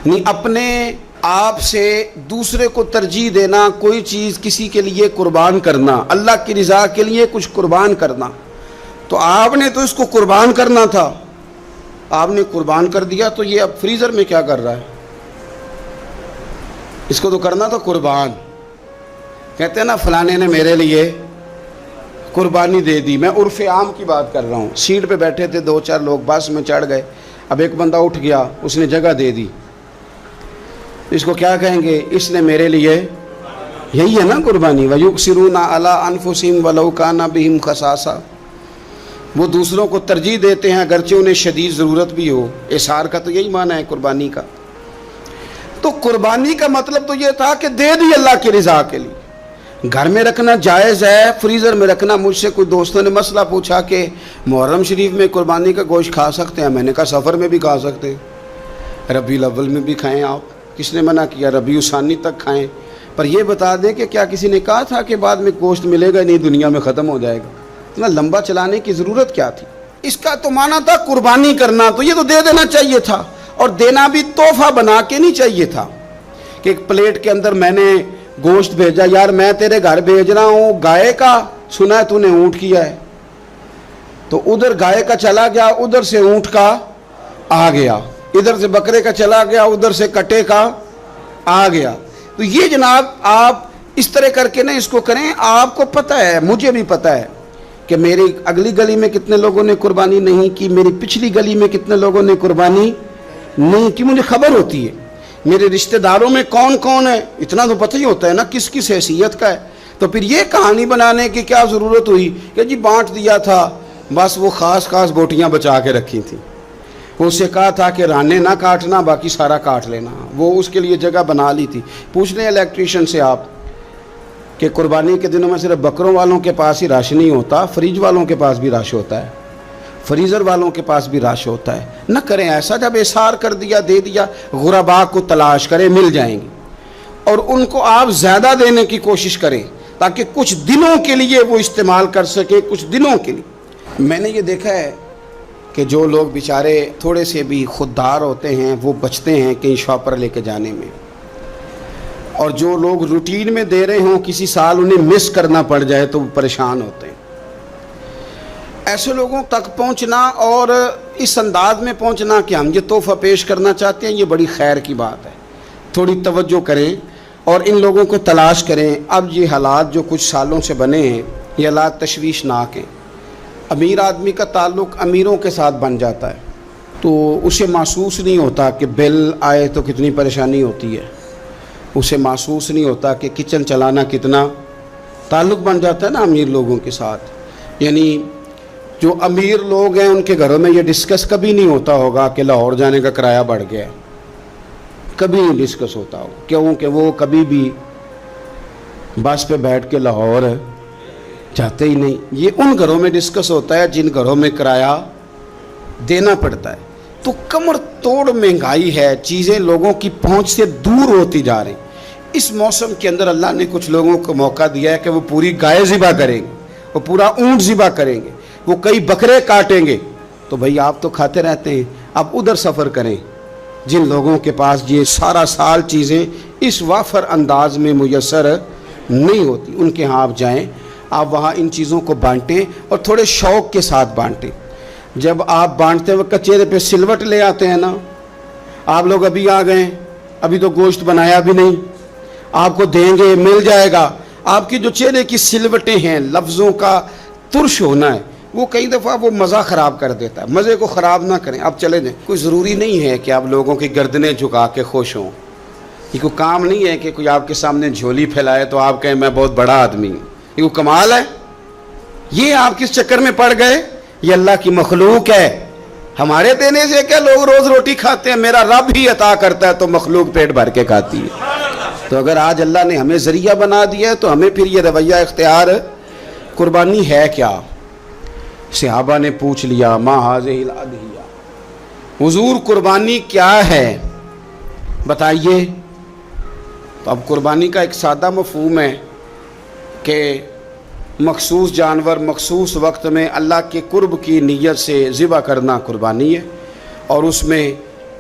نہیں اپنے آپ سے دوسرے کو ترجیح دینا، کوئی چیز کسی کے لیے قربان کرنا، اللہ کی رضا کے لیے کچھ قربان کرنا، تو آپ نے تو اس کو قربان کرنا تھا، آپ نے قربان کر دیا، تو یہ اب فریزر میں کیا کر رہا ہے؟ اس کو تو کرنا تھا قربان۔ کہتے ہیں نا فلانے نے میرے لیے قربانی دے دی۔ میں عرف عام کی بات کر رہا ہوں، سیٹ پہ بیٹھے تھے 2-4 لوگ، بس میں چڑھ گئے، اب ایک بندہ اٹھ گیا، اس نے جگہ دے دی، اس کو کیا کہیں گے؟ اس نے میرے لیے، یہی ہے نا قربانی۔ وَيُؤْثِرُونَ عَلَىٰ أَنفُسِهِمْ وَلَوْ كَانَ بِهِمْ خَصَاصَةٌ، وہ دوسروں کو ترجیح دیتے ہیں اگرچہ انہیں شدید ضرورت بھی ہو۔ اثار کا تو یہی معنی ہے قربانی کا۔ تو قربانی کا مطلب تو یہ تھا کہ دے دی اللہ کی رضا کے لیے۔ گھر میں رکھنا جائز ہے، فریزر میں رکھنا، مجھ سے کوئی دوستوں نے مسئلہ پوچھا کہ محرم شریف میں قربانی کا گوشت کھا سکتے ہیں؟ میں نے کہا سفر میں بھی کھا سکتے ہیں، ربیع الاول میں بھی کھائیں آپ، کس نے منع کیا؟ ربیع ثانی تک کھائیں، پر یہ بتا دیں کہ کیا کسی نے کہا تھا کہ بعد میں گوشت ملے گا نہیں، دنیا میں ختم ہو جائے گا؟ اتنا لمبا چلانے کی ضرورت کیا تھی؟ اس کا تو معنی تھا قربانی کرنا، تو یہ تو دے دینا چاہیے تھا، اور دینا بھی تحفہ بنا کے نہیں چاہیے تھا کہ ایک پلیٹ کے اندر میں نے گوشت بھیجا، یار میں تیرے گھر بھیج رہا ہوں گائے کا، سنا ہے تو نے اونٹ کیا ہے، تو ادھر گائے کا چلا گیا، ادھر سے اونٹ کا آ گیا، ادھر سے بکرے کا چلا گیا، ادھر سے کٹے کا آ گیا۔ تو یہ جناب آپ اس طرح کر کے نہ اس کو کریں۔ آپ کو پتہ ہے، مجھے بھی پتہ ہے کہ میری اگلی گلی میں کتنے لوگوں نے قربانی نہیں کی، میری پچھلی گلی میں کتنے لوگوں نے قربانی نہیں کی، مجھے خبر ہوتی ہے۔ میرے رشتہ داروں میں کون کون ہے، اتنا تو پتہ ہی ہوتا ہے نا کس کس حیثیت کا ہے۔ تو پھر یہ کہانی بنانے کی کیا ضرورت ہوئی کہ جی بانٹ دیا تھا، بس وہ خاص بوٹیاں بچا کے رکھی تھیں، وہ اسے کہا تھا کہ رانے نہ کاٹنا، باقی سارا کاٹ لینا، وہ اس کے لیے جگہ بنا لی تھی۔ پوچھ لیں الیکٹریشین سے آپ کہ قربانی کے دنوں میں صرف بکروں والوں کے پاس ہی رش نہیں ہوتا، فریج والوں کے پاس بھی رش ہوتا ہے، فریزر والوں کے پاس بھی رش ہوتا ہے۔ نہ کریں ایسا، جب اثار کر دیا، دے دیا، غرباء کو تلاش کریں، مل جائیں گے، اور ان کو آپ زیادہ دینے کی کوشش کریں تاکہ کچھ دنوں کے لیے وہ استعمال کر سکے، کچھ دنوں کے لیے۔ میں نے یہ دیکھا ہے کہ جو لوگ بیچارے تھوڑے سے بھی خوددار ہوتے ہیں وہ بچتے ہیں کہیں شاپ پر لے کے جانے میں، اور جو لوگ روٹین میں دے رہے ہوں کسی سال انہیں مس کرنا پڑ جائے تو وہ پریشان ہوتے ہیں۔ ایسے لوگوں تک پہنچنا اور اس انداز میں پہنچنا کہ ہم یہ تحفہ پیش کرنا چاہتے ہیں، یہ بڑی خیر کی بات ہے۔ تھوڑی توجہ کریں اور ان لوگوں کو تلاش کریں۔ اب یہ حالات جو کچھ سالوں سے بنے ہیں، یہ حالات تشویشناک ہیں۔ امیر آدمی کا تعلق امیروں کے ساتھ بن جاتا ہے، تو اسے محسوس نہیں ہوتا کہ بل آئے تو کتنی پریشانی ہوتی ہے، اسے محسوس نہیں ہوتا کہ کچن چلانا کتنا، تعلق بن جاتا ہے نا امیر لوگوں کے ساتھ۔ یعنی جو امیر لوگ ہیں ان کے گھروں میں یہ ڈسکس کبھی نہیں ہوتا ہوگا کہ لاہور جانے کا کرایہ بڑھ گیا ہے، کبھی نہیں ڈسکس ہوتا ہوگا، کیونکہ وہ کبھی بھی بس پہ بیٹھ کے لاہور جاتے ہی نہیں۔ یہ ان گھروں میں ڈسکس ہوتا ہے جن گھروں میں کرایہ دینا پڑتا ہے۔ تو کمر توڑ مہنگائی ہے، چیزیں لوگوں کی پہنچ سے دور ہوتی جا رہی۔ اس موسم کے اندر اللہ نے کچھ لوگوں کو موقع دیا ہے کہ وہ پوری گائے ذبح کریں گے، وہ پورا اونٹ ذبح کریں گے، وہ کئی بکرے کاٹیں گے۔ تو بھائی آپ تو کھاتے رہتے ہیں، اب ادھر سفر کریں جن لوگوں کے پاس یہ سارا سال چیزیں اس وافر انداز میں میسر نہیں ہوتی، ان کے ہاں آپ جائیں، آپ وہاں ان چیزوں کو بانٹیں اور تھوڑے شوق کے ساتھ بانٹیں۔ جب آپ بانٹتے وقت چہرے پہ سلوٹ لے آتے ہیں نا، آپ لوگ ابھی آ گئے، ابھی تو گوشت بنایا بھی نہیں، آپ کو دیں گے، مل جائے گا، آپ کی جو چہرے کی سلوٹیں ہیں، لفظوں کا ترش ہونا ہے، وہ کئی دفعہ وہ مزہ خراب کر دیتا ہے۔ مزے کو خراب نہ کریں، آپ چلے جائیں۔ کوئی ضروری نہیں ہے کہ آپ لوگوں کی گردنیں جھکا کے خوش ہوں، یہ کوئی کام نہیں ہے کہ کوئی آپ کے سامنے جھولی پھیلائے تو آپ کہیں میں بہت بڑا آدمی ہوں، یہ کوئی کمال ہے؟ یہ آپ کس چکر میں پڑ گئے؟ یہ اللہ کی مخلوق ہے، ہمارے دینے سے کیا لوگ روز روٹی کھاتے ہیں، میرا رب ہی عطا کرتا ہے تو مخلوق پیٹ بھر کے کھاتی ہے۔ تو اگر آج اللہ نے ہمیں ذریعہ بنا دیا ہے تو ہمیں پھر یہ رویہ اختیار، قربانی ہے کیا؟ صحابہ نے پوچھ لیا ما ھذہ الاضحیہ، حضور قربانی کیا ہے بتائیے۔ تو اب قربانی کا ایک سادہ مفہوم ہے کہ مخصوص جانور مخصوص وقت میں اللہ کے قرب کی نیت سے ذبح کرنا قربانی ہے، اور اس میں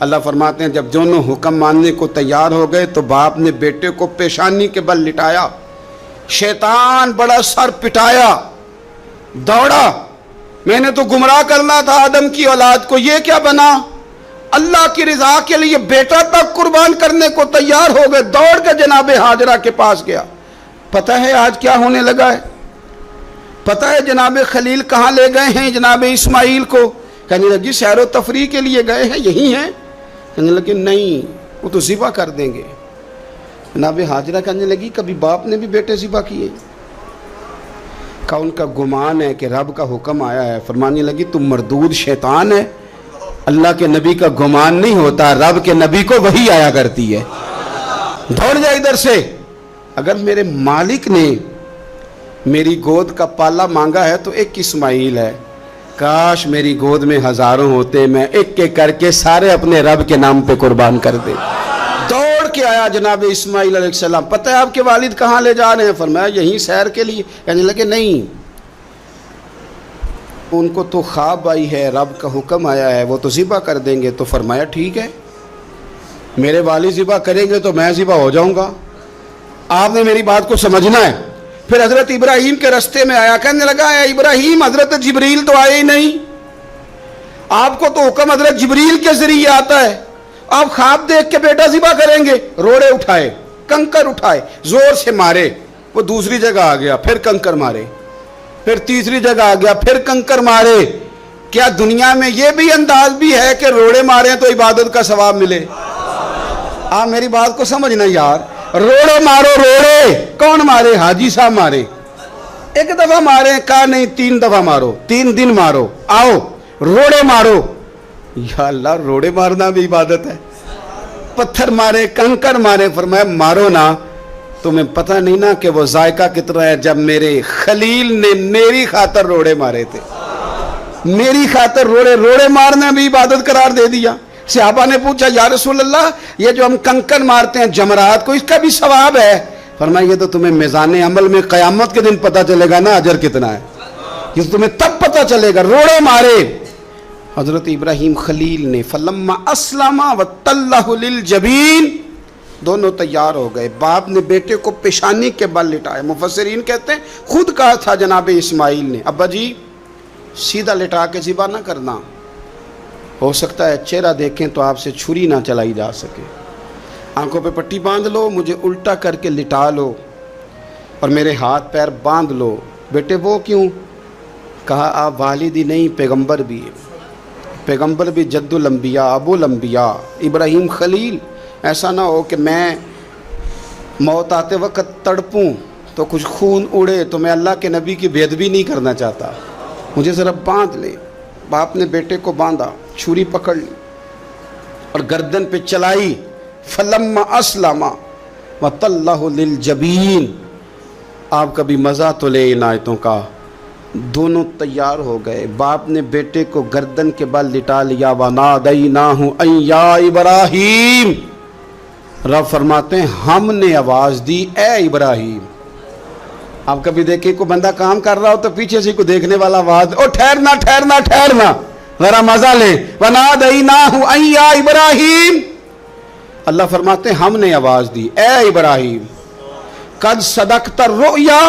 اللہ فرماتے ہیں جب دونوں حکم ماننے کو تیار ہو گئے تو باپ نے بیٹے کو پیشانی کے بل لٹایا، شیطان بڑا سر پٹایا، دوڑا، میں نے تو گمراہ کرنا تھا آدم کی اولاد کو، یہ کیا بنا؟ اللہ کی رضا کے لیے بیٹا تک قربان کرنے کو تیار ہو گئے، دوڑ کے جناب ہاجرہ کے پاس گیا۔ پتہ ہے آج کیا ہونے لگا ہے؟ پتہ ہے جناب خلیل کہاں لے گئے ہیں جناب اسماعیل کو؟ کہنے لگی سیر و تفریح کے لیے گئے ہیں، یہی ہیں؟ کہنے لگی نہیں، وہ تو ذبح کر دیں گے۔ جناب ہاجرہ کہنے لگی کبھی باپ نے بھی بیٹے ذبح کیے؟ کہا ان کا گمان ہے کہ رب کا حکم آیا ہے۔ فرمانے لگی تم مردود شیطان ہے، اللہ کے نبی کا گمان نہیں ہوتا، رب کے نبی کو وحی آیا کرتی ہے، دوڑ جا ادھر سے۔ اگر میرے مالک نے میری گود کا پالا مانگا ہے تو ایک اسماعیل ہے، کاش میری گود میں ہزاروں ہوتے، میں ایک ایک کر کے سارے اپنے رب کے نام پہ قربان کر دے۔ دوڑ کے آیا جناب اسماعیل علیہ السلام۔ پتہ ہے آپ کے والد کہاں لے جا رہے ہیں؟ فرمایا یہیں سیر کے لیے۔ کہنے لگے نہیں، ان کو تو خواب آئی ہے، رب کا حکم آیا ہے، وہ تو ذبح کر دیں گے۔ تو فرمایا ٹھیک ہے، میرے والد ذبح کریں گے تو میں ذبح ہو جاؤں گا، آپ نے میری بات کو سمجھنا ہے۔ پھر حضرت ابراہیم کے رستے میں آیا، کہنے لگا اے ابراہیم حضرت جبریل تو آئے ہی نہیں، آپ کو تو حکم حضرت جبریل کے ذریعے آتا ہے، آپ خواب دیکھ کے بیٹا ذبح کریں گے؟ روڑے اٹھائے، کنکر اٹھائے، زور سے مارے، وہ دوسری جگہ آ گیا، پھر کنکر مارے، پھر تیسری جگہ آ گیا، پھر کنکر مارے۔ کیا دنیا میں یہ بھی انداز بھی ہے کہ روڑے ماریں تو عبادت کا ثواب ملے؟ آپ میری بات کو سمجھنا یار، روڑے مارو، روڑے کون مارے؟ حاجی صاحب مارے، ایک دفعہ مارے، کہا نہیں 3 دفعہ مارو، 3 دن مارو، آؤ روڑے مارو۔ یا اللہ، روڑے مارنا بھی عبادت ہے؟ پتھر مارے، کنکر مارے، فرمایا مارو نا، تمہیں پتہ نہیں نا کہ وہ ذائقہ کتنا ہے جب میرے خلیل نے میری خاطر روڑے مارے تھے، میری خاطر روڑے مارنا بھی عبادت قرار دے دیا۔ صحابہ نے پوچھا یا رسول اللہ یہ جو ہم کنکر مارتے ہیں جمرات کو، اس کا بھی ثواب ہے؟ فرمایا یہ تو تمہیں میزان عمل میں قیامت کے دن پتہ چلے گا نا اجر کتنا ہے، یہ تو تمہیں تب پتہ چلے گا۔ روڑے مارے حضرت ابراہیم خلیل نے، فلما اسلم وتلہ للجبین، دونوں تیار ہو گئے، باپ نے بیٹے کو پیشانی کے بل لٹایا۔ مفسرین کہتے ہیں خود کہا تھا جناب اسماعیل نے ابا جی سیدھا لٹا کے ذبح نہ کرنا، ہو سکتا ہے چہرہ دیکھیں تو آپ سے چھری نہ چلائی جا سکے، آنکھوں پہ پٹی باندھ لو، مجھے الٹا کر کے لٹا لو اور میرے ہاتھ پیر باندھ لو۔ بیٹے وہ کیوں؟ کہا آپ والد ہی نہیں پیغمبر بھی ہیں، پیغمبر بھی جد الانبیاء ابو الانبیاء ابراہیم خلیل، ایسا نہ ہو کہ میں موت آتے وقت تڑپوں تو کچھ خون اڑے، تو میں اللہ کے نبی کی بے ادبی نہیں کرنا چاہتا، مجھے ذرا باندھ لے۔ باپ نے بیٹے کو باندھا، چھری پکڑ لی اور گردن پہ چلائی، فلما اسلم وتلہ للجبین۔ آپ کبھی مزہ تو لے ان آیتوں کا، دونوں تیار ہو گئے، باپ نے بیٹے کو گردن کے بل لٹا لیا، وَنَادَيْنَاهُ أَن يَا إِبْرَاهِيمُ، رب فرماتے ہیں ہم نے آواز دی اے ابراہیم۔ آپ کبھی دیکھیں کوئی بندہ کام کر رہا ہو تو پیچھے سے کوئی دیکھنے والا آواز، او ٹھہرنا ٹھہرنا ٹھہرنا، ذرا مزہ لے، وَنَادَيْنَاهُ أَن يَا إِبْرَاهِيمُ، اللہ فرماتے ہیں ہم نے آواز دی اے ابراہیم، قد صدقت الرؤیا،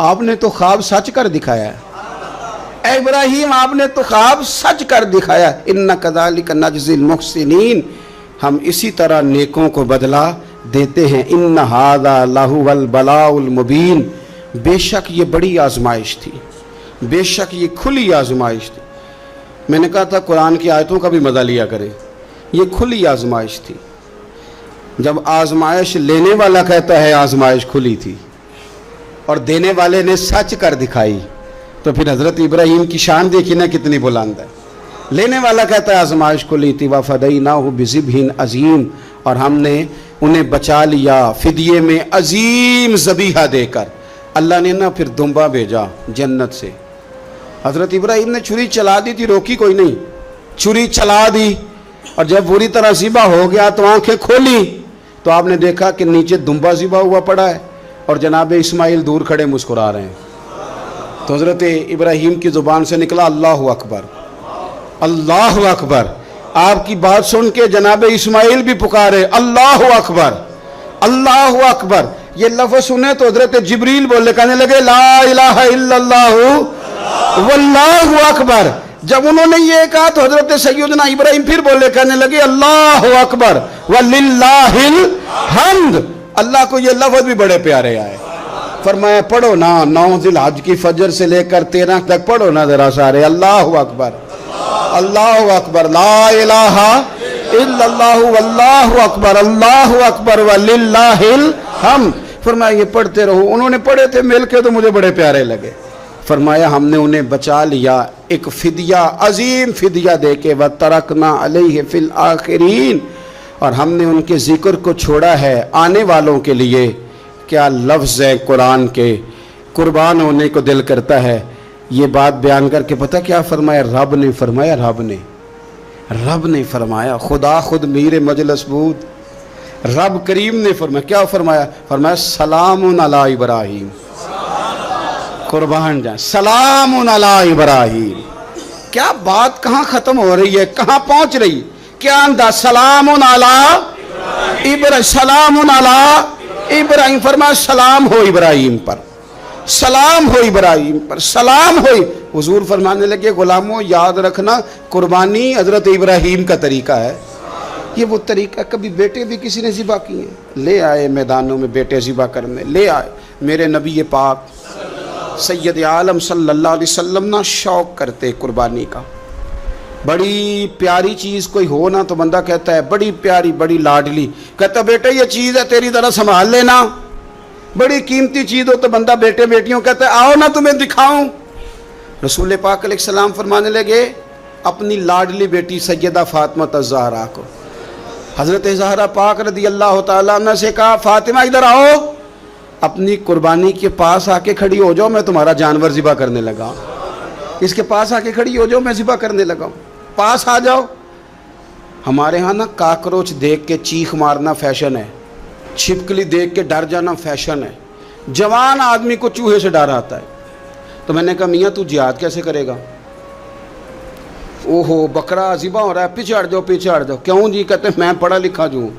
آپ نے تو خواب سچ کر دکھایا ہے، اے ابراہیم آپ نے تو خواب سچ کر دکھایا، اِنَّ كَذَلِكَ نَجْزِي الْمُحْسِنِينَ، ہم اسی طرح نیکوں کو بدلہ دیتے ہیں، اِنَّ هَذَا لَهُوَ الْبَلَاءُ الْمُبِينُ، بے شک یہ بڑی آزمائش تھی، بے شک یہ کھلی آزمائش تھی۔ میں نے کہا تھا قرآن کی آیتوں کا بھی مزہ لیا کرے، یہ کھلی آزمائش تھی۔ جب آزمائش لینے والا کہتا ہے آزمائش کھلی تھی اور دینے والے نے سچ کر دکھائی، تو پھر حضرت ابراہیم کی شان دیکھی نا کتنی بلند ہے۔ لینے والا کہتا ہے آزمائش کھلی تھی، وَفَدَيْنَاهُ بِذِبْحٍ عَظِيمٍ، اور ہم نے انہیں بچا لیا فدیے میں عظیم ذبیحہ دے کر۔ اللہ نے نا پھر دمبا بھیجا جنت سے، حضرت ابراہیم نے چھری چلا دی تھی، روکی کوئی نہیں، چھری چلا دی، اور جب پوری طرح ذبح ہو گیا تو آنکھیں کھولی تو آپ نے دیکھا کہ نیچے دمبا ذبح ہوا پڑا ہے اور جناب اسماعیل دور کھڑے مسکرا رہے ہیں۔ تو حضرت ابراہیم کی زبان سے نکلا اللہ اکبر، اللہ اکبر، آپ کی بات سن کے جناب اسماعیل بھی پکارے اللہ اکبر اللہ اکبر. یہ لفظ سنے تو حضرت جبریل بولے کہنے لگے لا الہ الا اللہ واللہ اکبر. جب انہوں نے یہ کہا تو حضرت سیدنا ابراہیم پھر بولے کہنے لگے اللہ اکبر وللہ الحمد. اللہ کو یہ لفظ بھی بڑے پیارے آئے. فرمایا پڑھو نا 9 ذی الحج کی فجر سے لے کر 13 تک پڑھو نا ذرا سارے اللہ اکبر اللہ اکبر لا الہ الا اللہ واللہ اکبر وللہ الحمد. فرمایا یہ پڑھتے رہو. انہوں نے پڑھے تھے مل کے تو مجھے بڑے پیارے لگے. فرمایا ہم نے انہیں بچا لیا ایک فدیہ عظیم فدیہ دے کے وَتَرَكْنَا عَلَيْهِ فِي الْآخِرِينَ. اور ہم نے ان کے ذکر کو چھوڑا ہے آنے والوں کے لیے. کیا لفظ ہے قرآن کے, قربان ہونے کو دل کرتا ہے. یہ بات بیان کر کے پتہ کیا فرمایا رب نے فرمایا خدا خود میر مجلس بود رب کریم نے فرمایا کیا فرمایا سلام علی ابراہیم. قربان جائیں سلام علی ابراہیم. کیا بات کہاں ختم ہو رہی ہے کہاں پہنچ رہی. کیا انداز سلام علی ابراہیم فرمایا سلام ہو ابراہیم پر سلام ہو ابراہیم پر سلام ہو. حضور فرمانے لگے غلاموں یاد رکھنا قربانی حضرت ابراہیم کا طریقہ ہے. یہ وہ طریقہ کبھی بیٹے بھی کسی نے ذبح کیے ہیں لے آئے میدانوں میں بیٹے ذبح کرنے لے آئے. میرے نبی پاک سید عالم صلی اللہ علیہ وسلم نا شوق کرتے قربانی کا. بڑی پیاری چیز کوئی ہو نا تو بندہ کہتا ہے بڑی پیاری بڑی لاڈلی. کہتا بیٹے یہ چیز ہے تیری طرح سنبھال لینا. بڑی قیمتی چیز ہو تو بندہ بیٹے بیٹیوں کہتا ہے آؤ نا تمہیں دکھاؤں. رسول پاک علیہ السلام فرمانے لگے اپنی لاڈلی بیٹی سیدہ فاطمہ الزہرا کو حضرت زہرا پاک رضی اللہ تعالیٰ عنہ سے کہا فاطمہ ادھر آؤ اپنی قربانی کے پاس آ کے کھڑی ہو جاؤ میں تمہارا جانور ذبح کرنے لگا. اس کے پاس آ کے کھڑی ہو جاؤ میں ذبح کرنے لگا ہوں. پاس آ جاؤ. ہمارے ہاں نا کاکروچ دیکھ کے چیخ مارنا فیشن ہے. چھپکلی دیکھ کے ڈر جانا فیشن ہے. جوان آدمی کو چوہے سے ڈر آتا ہے. تو میں نے کہا میاں تو جہاد کیسے کرے گا. اوہو بکرا ذبح ہو رہا ہے پیچھے ہٹ جاؤ. کیوں جی کہتے ہیں میں پڑھا لکھا جو ہوں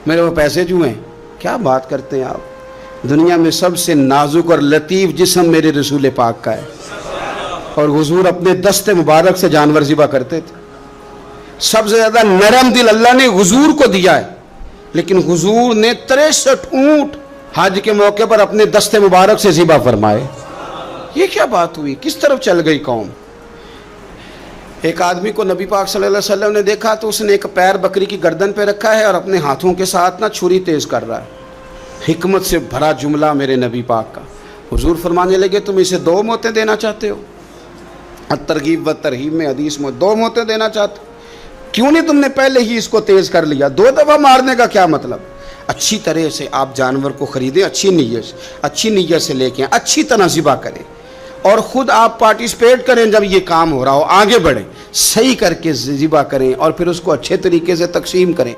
میرے وہ پیسے جو ہیں. کیا بات کرتے ہیں آپ. دنیا میں سب سے نازک اور لطیف جسم میرے رسول پاک کا ہے اور حضور اپنے دست مبارک سے جانور ذبح کرتے تھے. سب سے زیادہ نرم دل اللہ نے حضور کو دیا ہے لیکن حضور نے 63 اونٹ حج کے موقع پر اپنے دست مبارک سے ذبح فرمائے. یہ کیا بات ہوئی کس طرف چل گئی قوم. ایک آدمی کو نبی پاک صلی اللہ علیہ وسلم نے دیکھا تو اس نے ایک پیر بکری کی گردن پہ رکھا ہے اور اپنے ہاتھوں کے ساتھ نا چھری تیز کر رہا ہے. حکمت سے بھرا جملہ میرے نبی پاک کا. حضور فرمانے لگے تم اسے 2 موتیں دینا چاہتے ہو. ترغیب و ترہیب میں حدیث میں 2 موتیں دینا چاہتے ہو. کیوں نہیں تم نے پہلے ہی اس کو تیز کر لیا. 2 دفعہ مارنے کا کیا مطلب. اچھی طرح سے آپ جانور کو خریدیں اچھی نیت سے لے کے اچھی طرح ذبح کریں اور خود آپ پارٹیسپیٹ کریں. جب یہ کام ہو رہا ہو آگے بڑھیں صحیح کر کے ذبح کریں اور پھر اس کو اچھے طریقے سے تقسیم کریں.